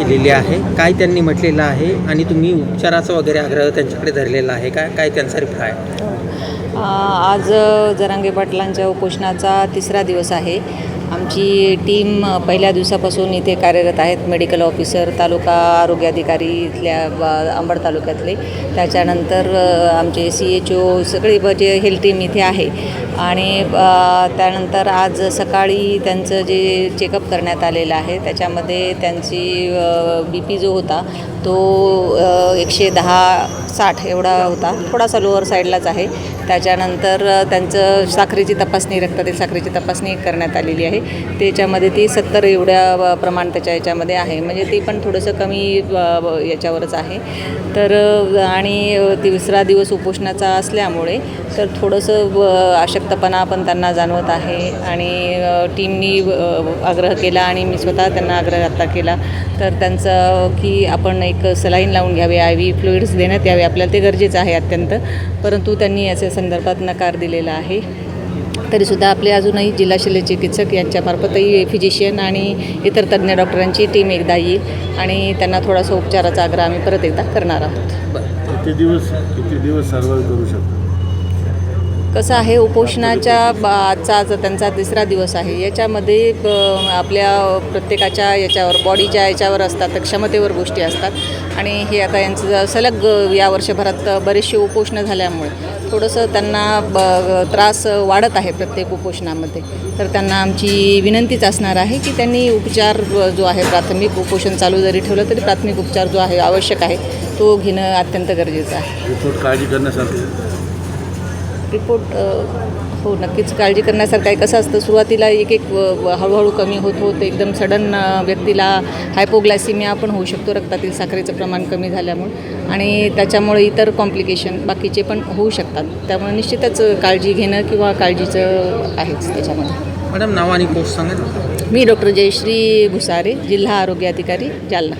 केलेली आहे. काय त्यांनी म्हटलेलं आहे आणि तुम्ही उपचाराचा वगैरे आग्रह त्यांच्याकडे धरलेला आहे का? काय त्यांचा रिप्लाय आहे? आज जरांगे पाटलांच्या उपोषणाचा 3रा दिवस आहे. आमची टीम पहिल्या दिवसापासून इथे कार्यरत आहेत. मेडिकल ऑफिसर, तालुका आरोग्य अधिकारी इथल्या अंबड तालुक्यातले, त्याच्यानंतर आमचे CHO सगळी जे हेल्थ टीम इथे आहे. आणि त्यानंतर आज सकाळी त्यांचं जे चेकअप करण्यात आलेलं आहे त्याच्यामध्ये त्यांची BP जो होता तो 110/60 एवढा होता, थोडासा लोअर साईडलाच आहे. त्याच्यानंतर त्यांचं साखरेची तपासणी, रक्तातील साखरेची तपासणी करण्यात आलेली आहे. त्याच्यामध्ये ती 70 एवढ्या प्रमाण त्याच्या याच्यामध्ये आहे, म्हणजे ते पण थोडंसं कमी याच्यावरच आहे. तर आणि 3रा दिवस उपोषणाचा असल्यामुळे तर थोडंसं अशक्तपणा पण त्यांना जाणवत आहे. आणि टीमनी आग्रह केला आणि मी स्वतः त्यांना आग्रह आता केला तर त्यांचं की आपण एक सलाईन लावून घ्यावे, IV फ्लुइड्स देण्यात यावे, आपल्याला ते गरजेचं आहे अत्यंत. परंतु त्यांनी याच्या संदर्भात नकार दिलेला आहे. तरीसुद्धा आपले अजूनही जिल्हा शल्यचिकित्सक यांच्यामार्फतही फिजिशियन आणि इतर तज्ज्ञ डॉक्टरांची टीम एकदा येईल आणि त्यांना थोडासा उपचाराचा आग्रह आम्ही परत एकदा करणार आहोत. किती दिवस सर्व्हाइव्ह करू शकतो? कसं आहे, उपोषणाच्या आजचा त्यांचा 3रा दिवस आहे. याच्यामध्ये आपल्या प्रत्येकाच्या याच्यावर, बॉडीच्या याच्यावर असतात, क्षमतेवर गोष्टी असतात. आणि हे आता यांचं सलग या वर्षभरात बरेचसे उपोषणं झाल्यामुळे थोडंसं त्यांना त्रास वाढत आहे प्रत्येक उपोषणामध्ये. तर त्यांना आमची विनंतीच असणार आहे की त्यांनी उपचार जो आहे, प्राथमिक उपोषण चालू जरी ठेवलं तरी प्राथमिक उपचार जो आहे आवश्यक आहे तो घेणं अत्यंत गरजेचं आहे. रिपोर्ट काळजी करण्यासारखं रिपोर्ट हो, नक्कीच काळजी करण्यासारखं आहे. कसं असतं, सुरुवातीला एक हळूहळू कमी होत एकदम सडन व्यक्तीला हायपोग्लायसिमिया पण होऊ शकतो, रक्तातील साखरेचं प्रमाण कमी झाल्यामुळे. आणि त्याच्यामुळे इतर कॉम्प्लिकेशन बाकीचे पण होऊ शकतात. त्यामुळे निश्चितच काळजी घेणं किंवा काळजीचं आहेच त्याच्यामध्ये. मॅडम, नाव आणि पोस्ट सांगा. मी डॉक्टर जयश्री भुसारे, जिल्हा आरोग्य अधिकारी, जालना.